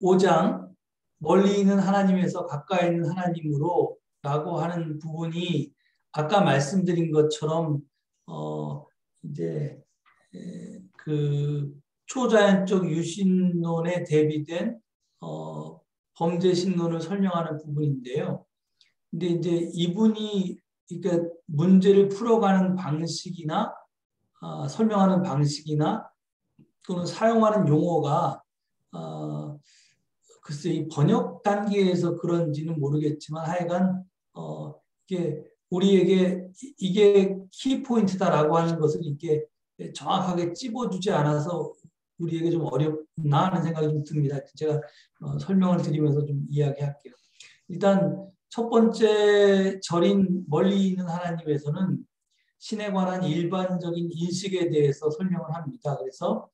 5장 멀리 있는 하나님에서 가까이 있는 하나님으로 라고 하는 부분이 아까 말씀드린 것처럼 이제 그 초자연적 유신론에 대비된 범죄 신론을 설명하는 부분인데요. 근데 이제 이분이 그러니까 문제를 풀어가는 방식이나 설명하는 방식이나 또는 사용하는 용어가 글쎄 이 번역 단계에서 그런지는 모르겠지만 하여간 이게 우리에게 이게 키포인트다라고 하는 것을 이렇게 정확하게 찝어주지 않아서 우리에게 좀 어렵나 하는 생각이 좀 듭니다. 제가 설명을 드리면서 좀 이야기할게요. 일단 첫 번째 절인 멀리 있는 하나님에서는 신에 관한 일반적인 인식에 대해서 설명을 합니다. 그래서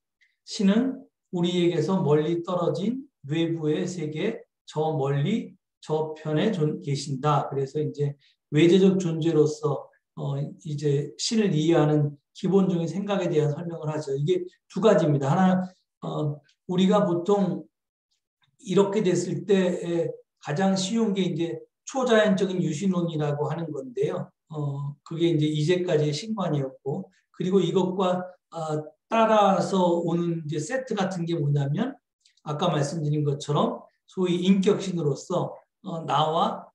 신은 우리에게서 멀리 떨어진 외부의 세계 저 멀리 저편에 계신다. 그래서 이제 외재적 존재로서 이제 신을 이해하는 기본적인 생각에 대한 설명을 하죠. 이게 두 가지입니다. 하나 우리가 보통 이렇게 됐을 때 가장 쉬운 게 이제 초자연적인 유신론이라고 하는 건데요. 그게 이제 이제까지의 신관이었고, 그리고 이것과 따라서 오는 이제 세트 같은 게 뭐냐면, 아까 말씀드린 것처럼 소위 인격신으로서 나와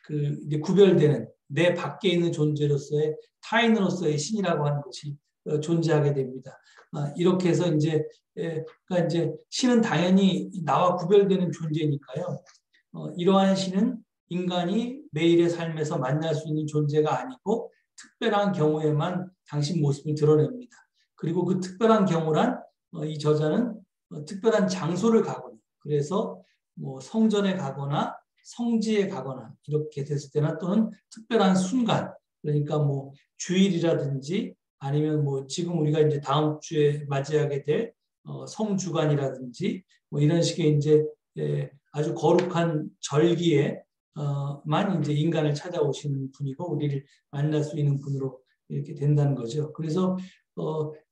그 이제 구별되는 내 밖에 있는 존재로서의 타인으로서의 신이라고 하는 것이 존재하게 됩니다. 이렇게 해서 이제 그러니까 이제 신은 당연히 나와 구별되는 존재니까요. 이러한 신은 인간이 매일의 삶에서 만날 수 있는 존재가 아니고 특별한 경우에만 당신 모습을 드러냅니다. 그리고 그 특별한 경우란 이 저자는 특별한 장소를 가거나 그래서 뭐 성전에 가거나 성지에 가거나 이렇게 됐을 때나 또는 특별한 순간 그러니까 뭐 주일이라든지 아니면 뭐 지금 우리가 이제 다음 주에 맞이하게 될 성주간이라든지 뭐 이런 식의 이제 아주 거룩한 절기에 만 이제 인간을 찾아오시는 분이고 우리를 만날 수 있는 분으로 이렇게 된다는 거죠. 그래서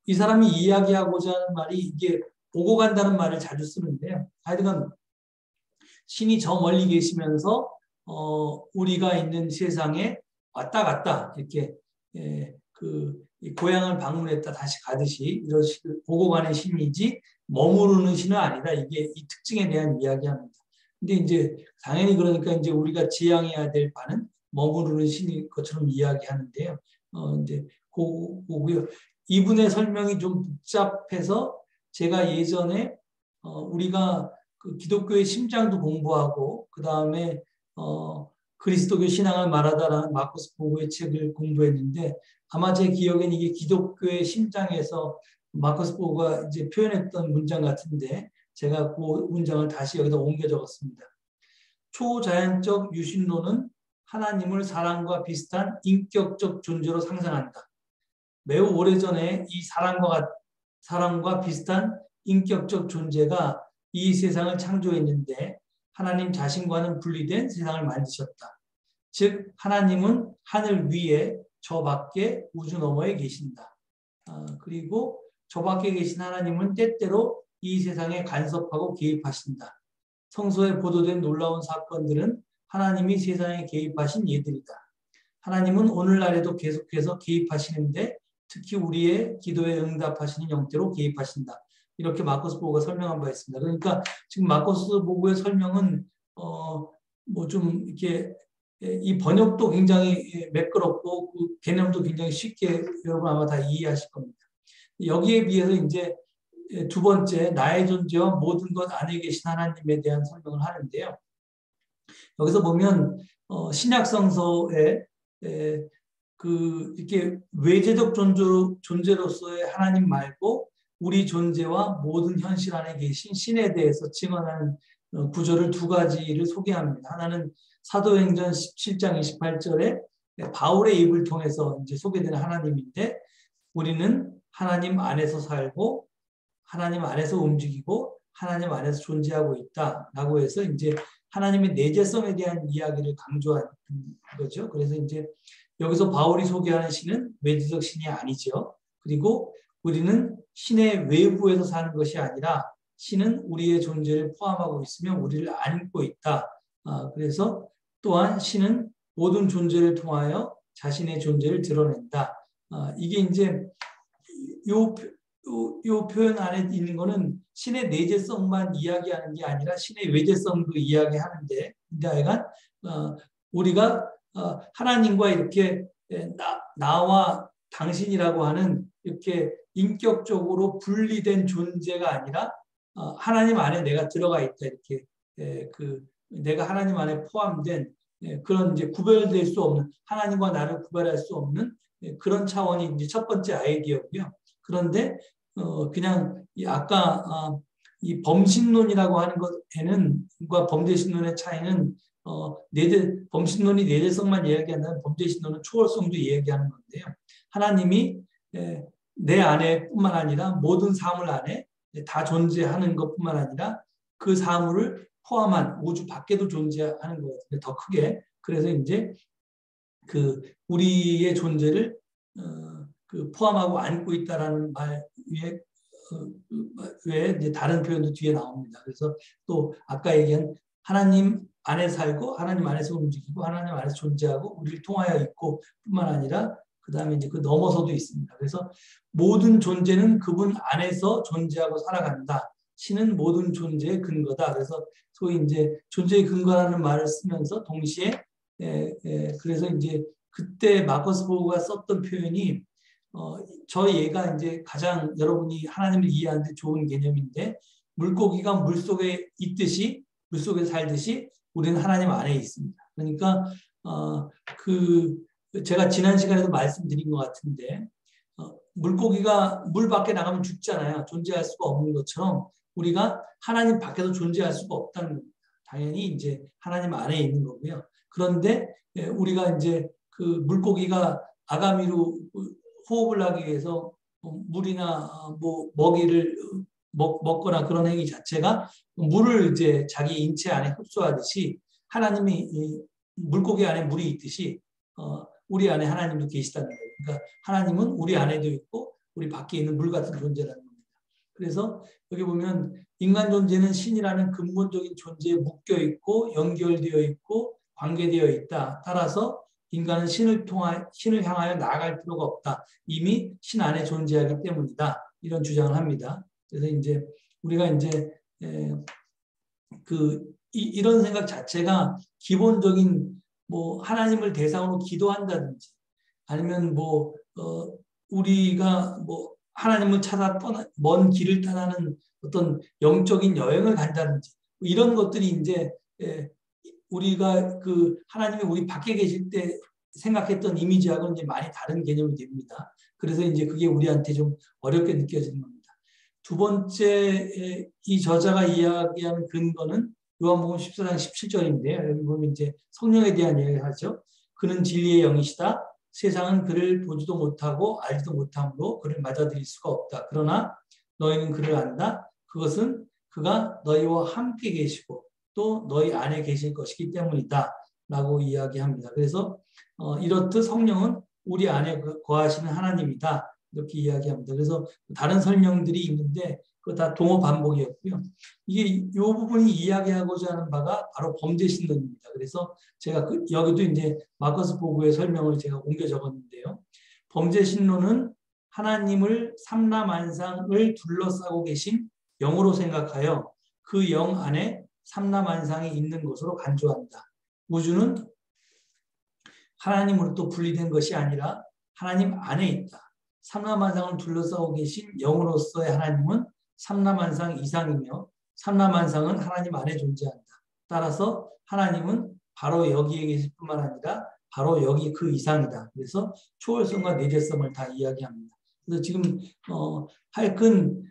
이 사람이 이야기하고자 하는 말이 이게 오고 간다는 말을 자주 쓰는데요. 하여간 신이 저 멀리 계시면서 우리가 있는 세상에 왔다 갔다 이렇게 그 고향을 방문했다 다시 가듯이 이런 식으로 오고 가는 신이지 머무르는 신은 아니다. 이게 이 특징에 대한 이야기합니다. 근데 이제 당연히 그러니까 이제 우리가 지향해야 될 바는 머무르는 신일 것처럼 이야기하는데요. 이제 그거고요. 이분의 설명이 좀 복잡해서 제가 예전에 우리가 그 기독교의 심장도 공부하고 그 다음에 그리스도교 신앙을 말하다라는 마커스 보고의 책을 공부했는데 아마 제 기억엔 이게 기독교의 심장에서 마커스 보고가 이제 표현했던 문장 같은데 제가 그 문장을 다시 여기다 옮겨 적었습니다. 초자연적 유신론은 하나님을 사람과 비슷한 인격적 존재로 상상한다. 매우 오래전에 이 사람과 비슷한 인격적 존재가 이 세상을 창조했는데 하나님 자신과는 분리된 세상을 만드셨다. 즉 하나님은 하늘 위에 저 밖에 우주 너머에 계신다. 그리고 저 밖에 계신 하나님은 때때로 이 세상에 간섭하고 개입하신다. 성서에 보도된 놀라운 사건들은 하나님이 세상에 개입하신 예들이다. 하나님은 오늘날에도 계속해서 개입하시는데 특히 우리의 기도에 응답하시는 형태로 개입하신다. 이렇게 마커스 보고가 설명한 바 있습니다. 그러니까 지금 마커스 보고의 설명은 뭐 좀 이렇게 이 번역도 굉장히 매끄럽고 그 개념도 굉장히 쉽게 여러분 아마 다 이해하실 겁니다. 여기에 비해서 이제 두 번째 나의 존재와 모든 것 안에 계신 하나님에 대한 설명을 하는데요. 여기서 보면 신약 성서에 그 이렇게 외재적 존재로서의 하나님 말고 우리 존재와 모든 현실 안에 계신 신에 대해서 증언하는 구절을 두 가지를 소개합니다. 하나는 사도행전 17장 28절에 바울의 입을 통해서 이제 소개되는 하나님인데 우리는 하나님 안에서 살고 하나님 안에서 움직이고 하나님 안에서 존재하고 있다라고 해서 이제 하나님의 내재성에 대한 이야기를 강조한 거죠. 그래서 이제 여기서 바울이 소개하는 신은 외지적 신이 아니죠. 그리고 우리는 신의 외부에서 사는 것이 아니라 신은 우리의 존재를 포함하고 있으며 우리를 안고 있다. 그래서 또한 신은 모든 존재를 통하여 자신의 존재를 드러낸다. 이게 이제 요 표현 안에 있는 거는 신의 내재성만 이야기하는 게 아니라 신의 외재성도 이야기하는데, 근데 하여간 우리가 하나님과 이렇게 나와 당신이라고 하는 이렇게 인격적으로 분리된 존재가 아니라 하나님 안에 내가 들어가 있다, 이렇게 내가 하나님 안에 포함된 그런 이제 구별될 수 없는, 하나님과 나를 구별할 수 없는 그런 차원이 이제 첫 번째 아이디어고요. 그런데 그냥 아까 이 범신론이라고 하는 것에는 과 범죄신론의 차이는 범신론이 내재성만 이야기한다면 범죄신론은 초월성도 이야기하는 건데요. 하나님이 내 안에뿐만 아니라 모든 사물 안에 다 존재하는 것뿐만 아니라 그 사물을 포함한 우주 밖에도 존재하는 거거든요. 더 크게. 그래서 이제 우리의 존재를 포함하고 안고 있다라는 말 외에 이제 다른 표현도 뒤에 나옵니다. 그래서 또 아까 얘기한 하나님 안에 살고 하나님 안에서 움직이고 하나님 안에서 존재하고 우리를 통하여 있고 뿐만 아니라 그 다음에 이제 그 넘어서도 있습니다. 그래서 모든 존재는 그분 안에서 존재하고 살아간다. 신은 모든 존재의 근거다. 그래서 소위 이제 존재의 근거라는 말을 쓰면서 동시에 그래서 이제 그때 마커스 보그가 썼던 표현이 저 얘가 이제 가장 여러분이 하나님을 이해하는데 좋은 개념인데, 물고기가 물속에 있듯이 물속에 살듯이 우리는 하나님 안에 있습니다. 그러니까 제가 지난 시간에도 말씀드린 것 같은데 물고기가 물 밖에 나가면 죽잖아요. 존재할 수가 없는 것처럼 우리가 하나님 밖에서 존재할 수가 없다는 겁니다. 당연히 이제 하나님 안에 있는 거고요. 그런데 우리가 이제 그 물고기가 아가미로 호흡을 하기 위해서 물이나 뭐 먹이를 먹거나 그런 행위 자체가 물을 이제 자기 인체 안에 흡수하듯이 하나님이 물고기 안에 물이 있듯이 우리 안에 하나님도 계시다는 거예요. 그러니까 하나님은 우리 안에도 있고 우리 밖에 있는 물 같은 존재라는 겁니다. 그래서 여기 보면 인간 존재는 신이라는 근본적인 존재에 묶여 있고 연결되어 있고 관계되어 있다. 따라서 인간은 신을 향하여 나아갈 필요가 없다. 이미 신 안에 존재하기 때문이다. 이런 주장을 합니다. 그래서 이제 우리가 이제 이런 생각 자체가 기본적인 뭐 하나님을 대상으로 기도한다든지 아니면 우리가 하나님을 찾아 먼 길을 떠나는 어떤 영적인 여행을 간다든지 이런 것들이 이제 우리가 하나님이 우리 밖에 계실 때 생각했던 이미지하고는 이제 많이 다른 개념이 됩니다. 그래서 이제 그게 우리한테 좀 어렵게 느껴지는 겁니다. 두 번째 이 저자가 이야기하는 근거는 요한복음 14장 17절인데요. 여기 보면 이제 성령에 대한 이야기를 하죠. 그는 진리의 영이시다. 세상은 그를 보지도 못하고 알지도 못함으로 그를 맞아들일 수가 없다. 그러나 너희는 그를 안다. 그것은 그가 너희와 함께 계시고 또 너희 안에 계실 것이기 때문이다. 라고 이야기합니다. 그래서 이렇듯 성령은 우리 안에 거하시는 하나님이다. 이렇게 이야기합니다. 그래서 다른 설명들이 있는데 그거 다 동어 반복이었고요. 이게 이 부분이 이야기하고자 하는 바가 바로 범죄신론입니다. 그래서 제가 여기도 이제 마커스 보그의 설명을 제가 옮겨 적었는데요. 범죄신론은 하나님을 삼라만상을 둘러싸고 계신 영으로 생각하여 그 영 안에 삼라만상이 있는 것으로 간주한다. 우주는 하나님으로부터 분리된 것이 아니라 하나님 안에 있다. 삼라만상을 둘러싸고 계신 영으로서의 하나님은 삼라만상 이상이며 삼라만상은 하나님 안에 존재한다. 따라서 하나님은 바로 여기에 계실 뿐만 아니라 바로 여기 그 이상이다. 그래서 초월성과 내재성을 다 이야기합니다. 그래서 지금 하여튼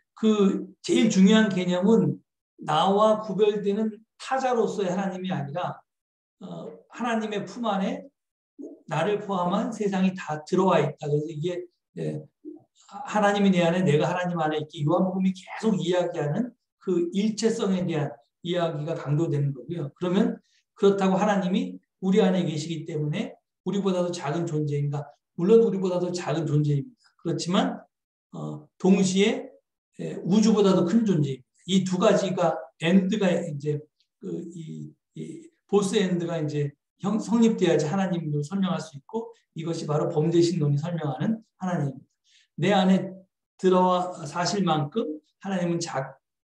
제일 중요한 개념은 나와 구별되는 타자로서의 하나님이 아니라 하나님의 품 안에 나를 포함한 세상이 다 들어와 있다. 그래서 이게 하나님이 내 안에 내가 하나님 안에 있기 요한복음이 계속 이야기하는 그 일체성에 대한 이야기가 강조되는 거고요. 그러면 그렇다고 하나님이 우리 안에 계시기 때문에 우리보다도 작은 존재인가? 물론 우리보다도 작은 존재입니다. 그렇지만 동시에 우주보다도 큰 존재입니다. 이 두 가지가 엔드가 이제 이 보스 엔드가 이제 성립돼야지 하나님을 설명할 수 있고 이것이 바로 범죄신론이 설명하는 하나님입니다. 내 안에 들어와 사실만큼 하나님은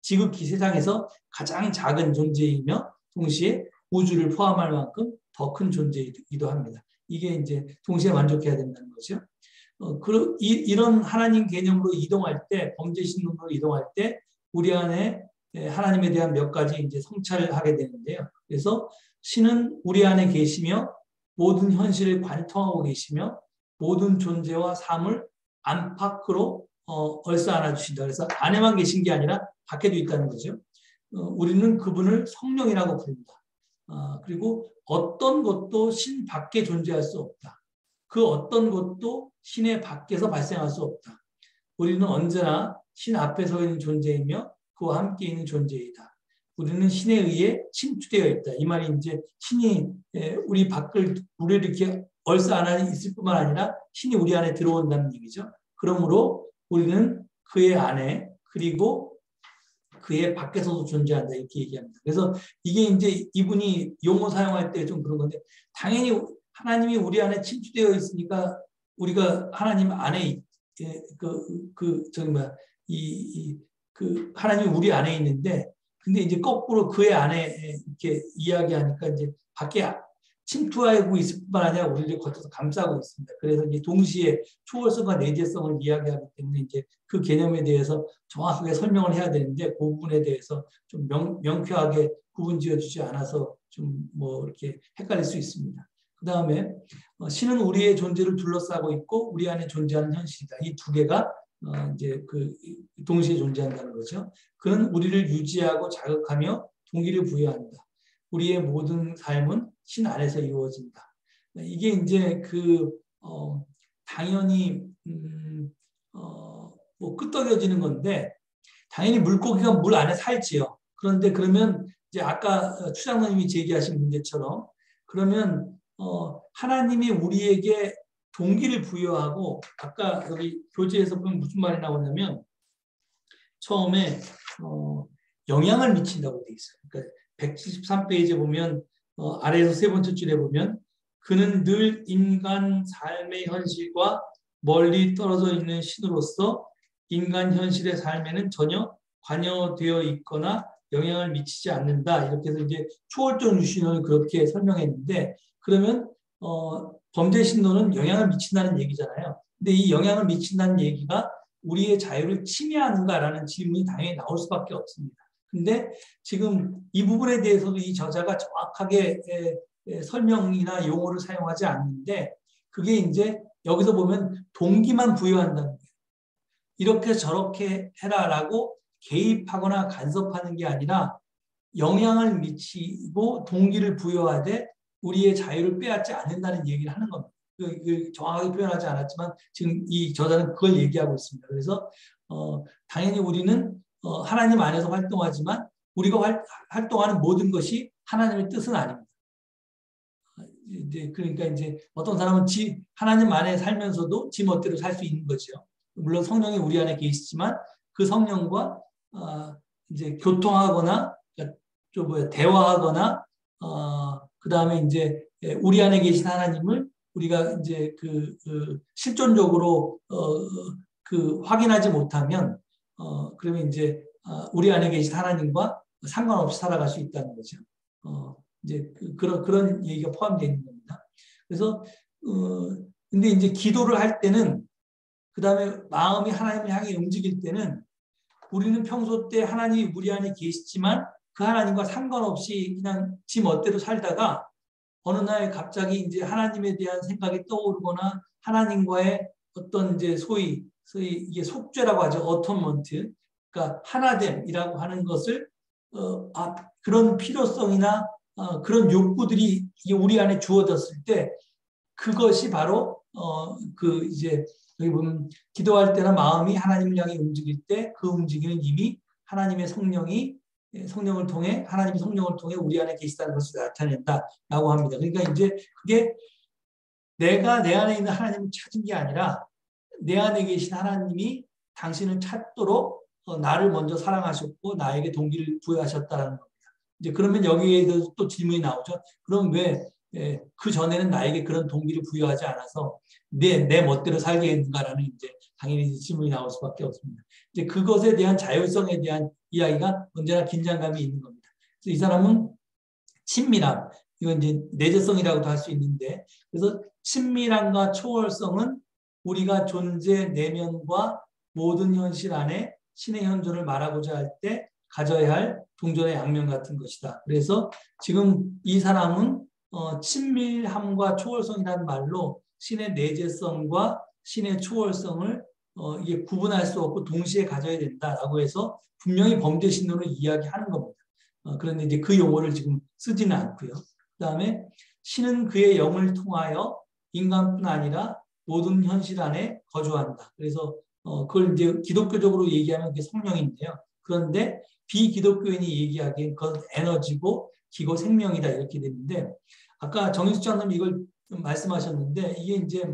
지극히 세상에서 가장 작은 존재이며 동시에 우주를 포함할 만큼 더 큰 존재이기도 합니다. 이게 이제 동시에 만족해야 된다는 거죠. 이런 하나님 개념으로 이동할 때, 범죄신론으로 이동할 때 우리 안에 하나님에 대한 몇 가지 이제 성찰을 하게 되는데요. 그래서 신은 우리 안에 계시며 모든 현실을 관통하고 계시며 모든 존재와 삶을 안팎으로 얼싸안아 주신다. 그래서 안에만 계신 게 아니라 밖에도 있다는 거죠. 우리는 그분을 성령이라고 부릅니다. 그리고 어떤 것도 신 밖에 존재할 수 없다. 그 어떤 것도 신의 밖에서 발생할 수 없다. 우리는 언제나 신 앞에 서 있는 존재이며 그와 함께 있는 존재이다. 우리는 신에 의해 침투되어 있다. 이 말이 이제 신이 우리를 이렇게 얼싸안아 있을 뿐만 아니라 신이 우리 안에 들어온다는 얘기죠. 그러므로 우리는 그의 안에 그리고 그의 밖에서도 존재한다 이렇게 얘기합니다. 그래서 이게 이제 이분이 용어 사용할 때 좀 그런 건데 당연히 하나님이 우리 안에 침투되어 있으니까 우리가 하나님 안에 하나님이 우리 안에 있는데 근데 이제 거꾸로 그의 안에 이렇게 이야기하니까 이제 밖에 침투하고 있을 뿐만 아니라 우리를 겉에서 감싸고 있습니다. 그래서 이제 동시에 초월성과 내재성을 이야기하기 때문에 이제 그 개념에 대해서 정확하게 설명을 해야 되는데 그 부분에 대해서 좀 명쾌하게 구분 지어주지 않아서 좀 뭐 이렇게 헷갈릴 수 있습니다. 그 다음에 신은 우리의 존재를 둘러싸고 있고 우리 안에 존재하는 현실이다. 이 두 개가 이제 동시에 존재한다는 거죠. 그는 우리를 유지하고 자극하며 동기를 부여한다. 우리의 모든 삶은 신 안에서 이루어진다. 이게 이제 당연히 뭐 끄떡여지는 건데 당연히 물고기가 물 안에 살지요. 그런데 그러면 이제 아까 추장로님이 제기하신 문제처럼 그러면 하나님이 우리에게 동기를 부여하고 아까 여기 교재에서 보면 무슨 말이 나오냐면 처음에 영향을 미친다고 돼 있어요. 그러니까 173페이지에 보면 아래에서 세 번째 줄에 보면 그는 늘 인간 삶의 현실과 멀리 떨어져 있는 신으로서 인간 현실의 삶에는 전혀 관여되어 있거나 영향을 미치지 않는다. 이렇게 해서 이제 초월적 유신론을 그렇게 설명했는데 그러면 범죄신론은 영향을 미친다는 얘기잖아요. 근데 이 영향을 미친다는 얘기가 우리의 자유를 침해하는가라는 질문이 당연히 나올 수밖에 없습니다. 근데 지금 이 부분에 대해서도 이 저자가 정확하게 설명이나 용어를 사용하지 않는데 그게 이제 여기서 보면 동기만 부여한다는 거예요. 이렇게 저렇게 해라라고 개입하거나 간섭하는 게 아니라 영향을 미치고 동기를 부여하되 우리의 자유를 빼앗지 않는다는 얘기를 하는 겁니다. 정확하게 표현하지 않았지만 지금 이 저자는 그걸 얘기하고 있습니다. 그래서 당연히 우리는 하나님 안에서 활동하지만 우리가 활동하는 모든 것이 하나님의 뜻은 아닙니다. 그러니까 이제 어떤 사람은 하나님 안에 살면서도 지 멋대로 살 수 있는 거죠. 물론 성령이 우리 안에 계시지만 그 성령과 이제 교통하거나 대화하거나 그 다음에 이제 우리 안에 계신 하나님을 우리가 이제 실존적으로 확인하지 못하면 그러면 이제 우리 안에 계신 하나님과 상관없이 살아갈 수 있다는 거죠. 이제 그런 얘기가 포함되어 있는 겁니다. 그래서 근데 이제 기도를 할 때는 그 다음에 마음이 하나님을 향해 움직일 때는 우리는 평소 때 하나님이 우리 안에 계시지만 그 하나님과 상관없이 그냥 지 멋대로 살다가 어느 날 갑자기 이제 하나님에 대한 생각이 떠오르거나 하나님과의 어떤 이제 소위 이게 속죄라고 하죠. 어톤먼트. 그러니까 하나됨이라고 하는 것을 그런 필요성이나 그런 욕구들이 우리 안에 주어졌을 때 그것이 바로 이제 여기 보면 기도할 때나 마음이 하나님을 향해 움직일 때 그 움직이는 이미 하나님의 성령을 통해 하나님의 성령을 통해 우리 안에 계시다는 것을 나타낸다라고 합니다. 그러니까 이제 그게 내가 내 안에 있는 하나님을 찾은 게 아니라 내 안에 계신 하나님이 당신을 찾도록 나를 먼저 사랑하셨고 나에게 동기를 부여하셨다라는 겁니다. 이제 그러면 여기에 대해서 또 질문이 나오죠. 그럼 왜 그 전에는 나에게 그런 동기를 부여하지 않아서 내 멋대로 살게 했는가라는 이제 당연히 질문이 나올 수밖에 없습니다. 이제 그것에 대한 자율성에 대한 이야기가 언제나 긴장감이 있는 겁니다. 그래서 이 사람은 친밀함, 이건 이제 내재성이라고도 할 수 있는데, 그래서 친밀함과 초월성은 우리가 존재 내면과 모든 현실 안에 신의 현존을 말하고자 할 때 가져야 할 동전의 양면 같은 것이다. 그래서 지금 이 사람은 친밀함과 초월성이라는 말로 신의 내재성과 신의 초월성을 이게 구분할 수 없고 동시에 가져야 된다라고 해서 분명히 범죄 신론을 이야기하는 겁니다. 그런데 이제 그 용어를 지금 쓰지는 않고요. 그다음에 신은 그의 영을 통하여 인간뿐 아니라 모든 현실 안에 거주한다. 그래서 그걸 이제 기독교적으로 얘기하면 그게 성령인데요. 그런데 비기독교인이 얘기하기엔 그건 에너지고 기고 생명이다 이렇게 되는데 아까 정인수 장님 이걸 말씀하셨는데 이게 이제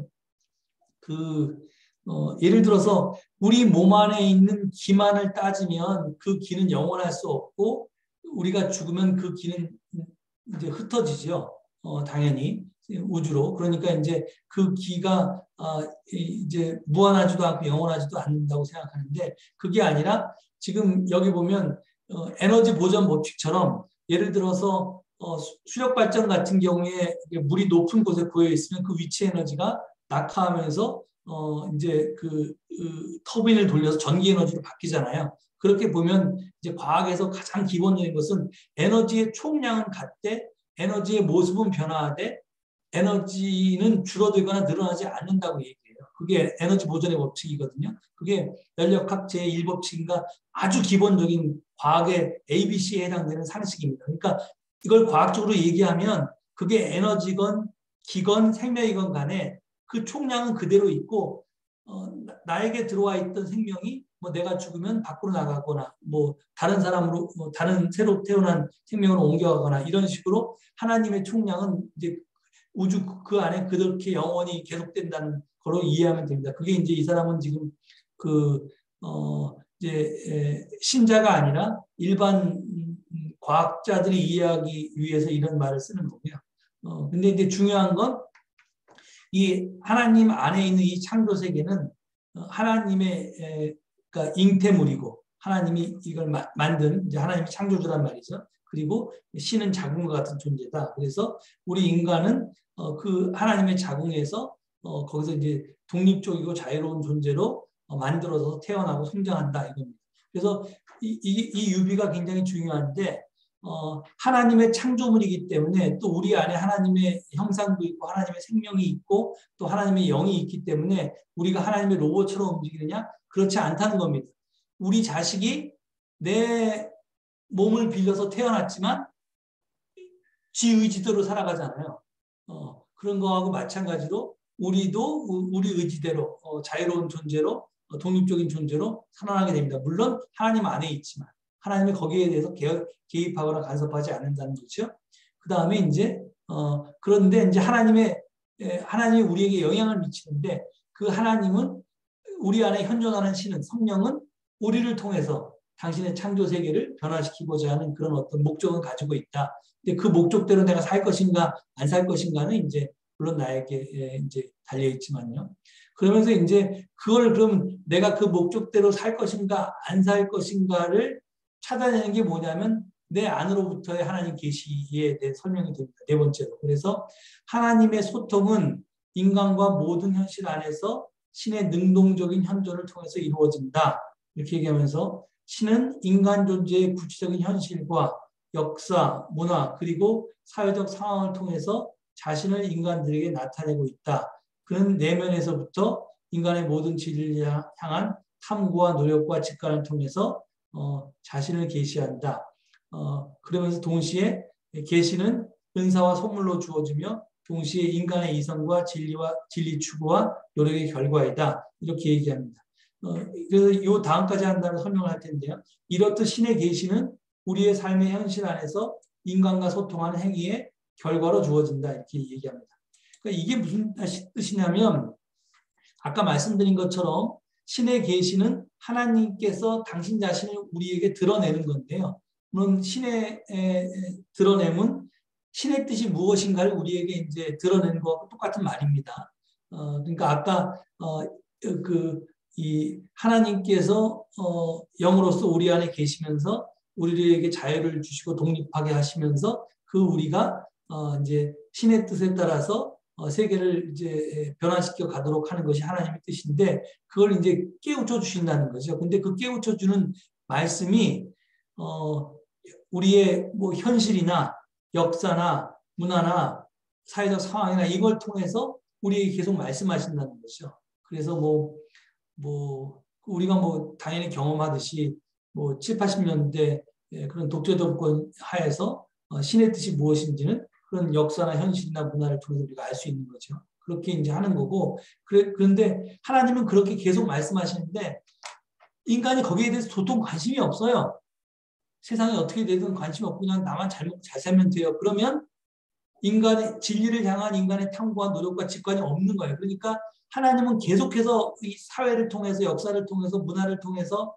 예를 들어서 우리 몸 안에 있는 기만을 따지면 그 기는 영원할 수 없고 우리가 죽으면 그 기는 이제 흩어지죠. 당연히 우주로. 그러니까 이제 그 기가 이제 무한하지도 않고 영원하지도 않는다고 생각하는데 그게 아니라 지금 여기 보면 에너지 보전 법칙처럼 예를 들어서 수력 발전 같은 경우에 물이 높은 곳에 고여 있으면 그 위치 에너지가 낙하하면서 이제 터빈을 돌려서 전기 에너지로 바뀌잖아요. 그렇게 보면 이제 과학에서 가장 기본적인 것은 에너지의 총량은 같되 에너지의 모습은 변화하되 에너지는 줄어들거나 늘어나지 않는다고 얘기해요. 그게 에너지 보존의 법칙이거든요. 그게 연력학 제1법칙인가 아주 기본적인 과학의 ABC에 해당되는 상식입니다. 그러니까 이걸 과학적으로 얘기하면 그게 에너지건 기건 생명이건 간에 그 총량은 그대로 있고 나에게 들어와 있던 생명이 뭐 내가 죽으면 밖으로 나가거나 뭐 다른 사람으로 뭐 다른 새로 태어난 생명으로 옮겨가거나 이런 식으로 하나님의 총량은 이제 우주 그 안에 그렇게 영원히 계속된다는 거로 이해하면 됩니다. 그게 이제 이 사람은 지금 이제 신자가 아니라 일반 과학자들이 이해하기 위해서 이런 말을 쓰는 거고요. 근데 이제 중요한 건 이 하나님 안에 있는 이 창조 세계는 하나님의 그러니까 잉태물이고 하나님이 이걸 만든 이제 하나님이 창조주란 말이죠. 그리고 신은 자궁과 같은 존재다. 그래서 우리 인간은 그 하나님의 자궁에서 거기서 이제 독립적이고 자유로운 존재로 만들어서 태어나고 성장한다 이겁니다. 그래서 이 유비가 굉장히 중요한데 하나님의 창조물이기 때문에 또 우리 안에 하나님의 형상도 있고 하나님의 생명이 있고 또 하나님의 영이 있기 때문에 우리가 하나님의 로봇처럼 움직이느냐? 그렇지 않다는 겁니다. 우리 자식이 내 몸을 빌려서 태어났지만 지 의지대로 살아가잖아요. 그런 거하고 마찬가지로 우리도 우리 의지대로 자유로운 존재로 독립적인 존재로 살아나게 됩니다. 물론 하나님 안에 있지만 하나님이 거기에 대해서 개입하거나 간섭하지 않는다는 거죠. 그 다음에 이제 그런데 이제 하나님이 우리에게 영향을 미치는데 그 하나님은 우리 안에 현존하는 신은 성령은 우리를 통해서 당신의 창조 세계를 변화시키고자 하는 그런 어떤 목적을 가지고 있다. 근데 그 목적대로 내가 살 것인가 안 살 것인가는 이제 물론 나에게 이제 달려 있지만요. 그러면서 이제 그걸 그럼 내가 그 목적대로 살 것인가 안 살 것인가를 찾아내는 게 뭐냐면 내 안으로부터의 하나님 계시에 대해 설명이 됩니다. 네 번째로. 그래서 하나님의 소통은 인간과 모든 현실 안에서 신의 능동적인 현존을 통해서 이루어진다. 이렇게 얘기하면서 신은 인간 존재의 구체적인 현실과 역사, 문화, 그리고 사회적 상황을 통해서 자신을 인간들에게 나타내고 있다. 그런 내면에서부터 인간의 모든 진리를 향한 탐구와 노력과 직관을 통해서 자신을 계시한다. 그러면서 동시에 계시는 은사와 선물로 주어지며 동시에 인간의 이성과 진리 추구와 노력의 결과이다. 이렇게 얘기합니다. 그래서 이 다음까지 한 다음에 설명을 할 텐데요. 이렇듯 신의 계시는 우리의 삶의 현실 안에서 인간과 소통하는 행위의 결과로 주어진다. 이렇게 얘기합니다. 그러니까 이게 무슨 뜻이냐면 아까 말씀드린 것처럼 신의 계시는 하나님께서 당신 자신을 우리에게 드러내는 건데요. 물론 신의 드러냄은 신의 뜻이 무엇인가를 우리에게 이제 드러내는 것과 똑같은 말입니다. 그러니까 아까 이 하나님께서 영으로서 우리 안에 계시면서 우리에게 자유를 주시고 독립하게 하시면서 그 우리가 이제 신의 뜻에 따라서 세계를 이제 변화시켜 가도록 하는 것이 하나님의 뜻인데 그걸 이제 깨우쳐 주신다는 거죠. 근데 그 깨우쳐 주는 말씀이 우리의 뭐 현실이나 역사나 문화나 사회적 상황이나 이걸 통해서 우리에게 계속 말씀하신다는 거죠. 그래서 뭐 우리가 뭐 당연히 경험하듯이 뭐 7, 80년대 그런 독재정권 하에서 신의 뜻이 무엇인지는 그런 역사나 현실이나 문화를 통해서 우리가 알 수 있는 거죠. 그렇게 이제 하는 거고 그런데 하나님은 그렇게 계속 말씀하시는데 인간이 거기에 대해서 도통 관심이 없어요. 세상이 어떻게 되든 관심 없고 그냥 나만 잘 살면 돼요. 그러면 인간의 진리를 향한 인간의 탐구와 노력과 직관이 없는 거예요. 그러니까 하나님은 계속해서 이 사회를 통해서 역사를 통해서 문화를 통해서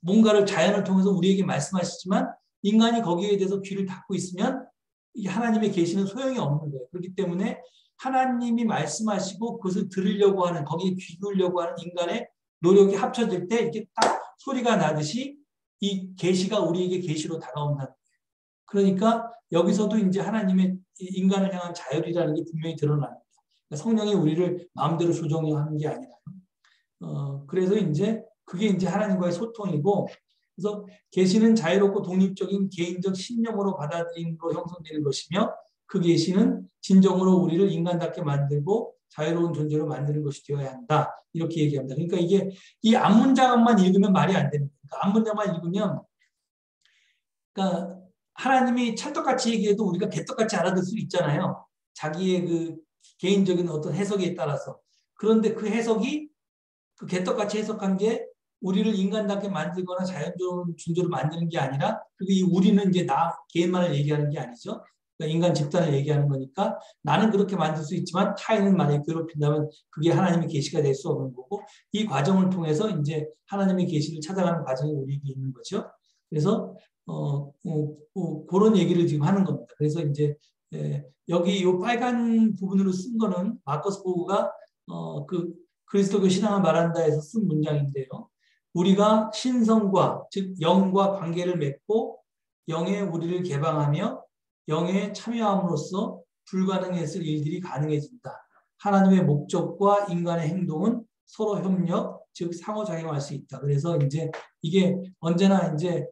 뭔가를 자연을 통해서 우리에게 말씀하시지만 인간이 거기에 대해서 귀를 닫고 있으면 이 하나님의 계시는 소용이 없는 거예요. 그렇기 때문에 하나님이 말씀하시고 그것을 들으려고 하는 거기에 귀 기울려고 하는 인간의 노력이 합쳐질 때 이렇게 딱 소리가 나듯이 이 계시가 우리에게 계시로 다가온다는 거예요. 그러니까 여기서도 이제 하나님의 인간을 향한 자율이라는 게 분명히 드러납니다. 그러니까 성령이 우리를 마음대로 조정하는 게 아니라 그래서 이제 그게 이제 하나님과의 소통이고 그래서 계시는 자유롭고 독립적인 개인적 신념으로 받아들임으로 형성되는 것이며 그 계시는 진정으로 우리를 인간답게 만들고 자유로운 존재로 만드는 것이 되어야 한다. 이렇게 얘기합니다. 그러니까 이게 이 앞문장만 읽으면 말이 안 됩니다. 그러니까 앞문장만 읽으면 그러니까 하나님이 찰떡같이 얘기해도 우리가 개떡같이 알아들 수 있잖아요. 자기의 그 개인적인 어떤 해석에 따라서. 그런데 그 해석이 그 개떡같이 해석한 게 우리를 인간답게 만들거나 자연적인 존재로 만드는 게 아니라 그리고 이 우리는 이제 나 개인만을 얘기하는 게 아니죠. 그러니까 인간 집단을 얘기하는 거니까 나는 그렇게 만들 수 있지만 타인은 만약에 괴롭힌다면 그게 하나님의 계시가 될 수 없는 거고 이 과정을 통해서 이제 하나님의 계시를 찾아가는 과정이 우리에게 있는 거죠. 그래서 그런 얘기를 지금 하는 겁니다. 그래서 이제 여기 이 빨간 부분으로 쓴 거는 마커스 보그가 그 그리스도교 신앙을 말한다에서 쓴 문장인데요. 우리가 신성과 즉 영과 관계를 맺고 영에 우리를 개방하며 영에 참여함으로써 불가능했을 일들이 가능해진다. 하나님의 목적과 인간의 행동은 서로 협력, 즉 상호작용할 수 있다. 그래서 이제 이게 언제나 이제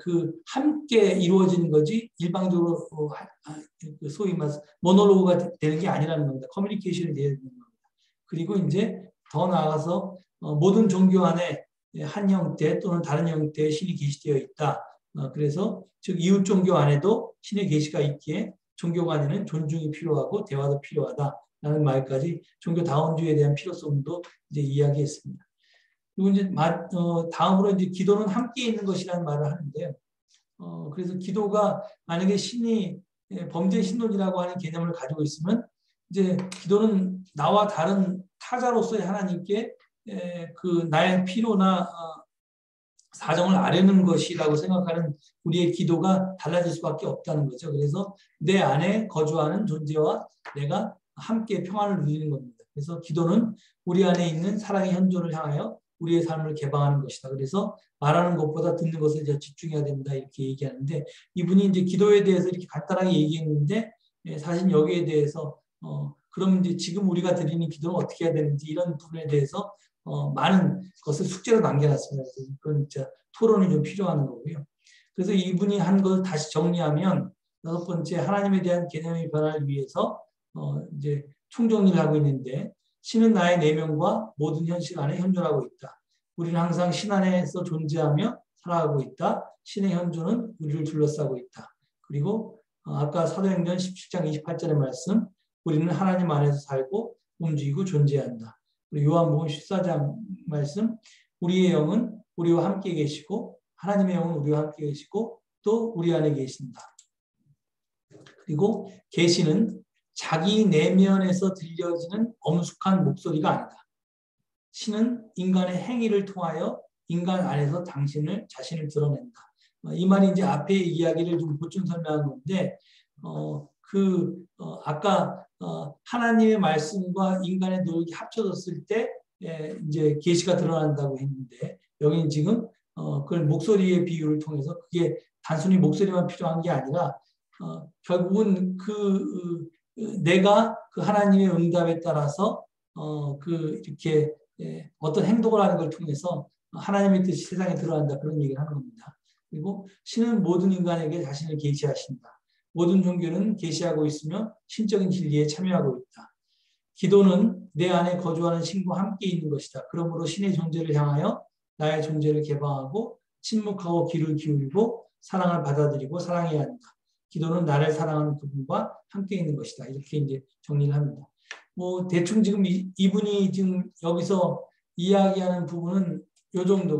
그 함께 이루어지는 거지 일방적으로 소위 말해서 모노로그가 되는 게 아니라는 겁니다. 커뮤니케이션이 되는 겁니다. 그리고 이제 더 나아가서 모든 종교 안에 한 형태 또는 다른 형태의 신이 계시되어 있다. 그래서 즉 이웃 종교 안에도 신의 계시가 있기에 종교 간에는 존중이 필요하고 대화도 필요하다라는 말까지 종교 다원주의에 대한 필요성도 이제 이야기했습니다. 그리고 이제 다음으로 이제 기도는 함께 있는 것이라는 말을 하는데요. 그래서 기도가 만약에 신이 범죄 신론이라고 하는 개념을 가지고 있으면 이제 기도는 나와 다른 타자로서의 하나님께 그 나의 필요나 사정을 아뢰는 것이라고 생각하는 우리의 기도가 달라질 수밖에 없다는 거죠. 그래서 내 안에 거주하는 존재와 내가 함께 평안을 누리는 겁니다. 그래서 기도는 우리 안에 있는 사랑의 현존을 향하여 우리의 삶을 개방하는 것이다. 그래서 말하는 것보다 듣는 것에 이제 집중해야 된다 이렇게 얘기하는데 이분이 이제 기도에 대해서 이렇게 간단하게 얘기했는데 사실 여기에 대해서 그럼 이제 지금 우리가 드리는 기도는 어떻게 해야 되는지 이런 부분에 대해서 많은 것을 숙제로 남겨놨습니다. 그래서 그건 진짜 토론이 좀 필요한 거고요. 그래서 이분이 한 것을 다시 정리하면 여섯 번째 하나님에 대한 개념의 변화를 위해서 이제 총정리를 하고 있는데 신은 나의 내면과 모든 현실 안에 현존하고 있다. 우리는 항상 신 안에서 존재하며 살아가고 있다. 신의 현존은 우리를 둘러싸고 있다. 그리고 아까 사도행전 17장 28절의 말씀 우리는 하나님 안에서 살고 움직이고 존재한다. 그리고 요한복음 14장 말씀 우리의 영은 우리와 함께 계시고 하나님의 영은 우리와 함께 계시고 또 우리 안에 계신다. 그리고 계시는 자기 내면에서 들려지는 엄숙한 목소리가 아니다. 신은 인간의 행위를 통하여 인간 안에서 자신을 드러낸다. 이 말이 이제 앞에 이야기를 좀 보충 설명한 건데, 아까 하나님의 말씀과 인간의 노력이 합쳐졌을 때 이제 계시가 드러난다고 했는데, 여기는 지금 그걸 목소리의 비유를 통해서 그게 단순히 목소리만 필요한 게 아니라 결국은 내가 그 하나님의 응답에 따라서 이렇게 어떤 행동을 하는 걸 통해서 하나님의 뜻이 세상에 드러난다, 그런 얘기를 하는 겁니다. 그리고 신은 모든 인간에게 자신을 계시하신다. 모든 종교는 계시하고 있으며 신적인 진리에 참여하고 있다. 기도는 내 안에 거주하는 신과 함께 있는 것이다. 그러므로 신의 존재를 향하여 나의 존재를 개방하고 침묵하고 귀를 기울이고 사랑을 받아들이고 사랑해야 한다. 기도는 나를 사랑하는 그분과 함께 있는 것이다. 이렇게 이제 정리를 합니다. 뭐 대충 지금 이분이 지금 여기서 이야기하는 부분은 요 정도.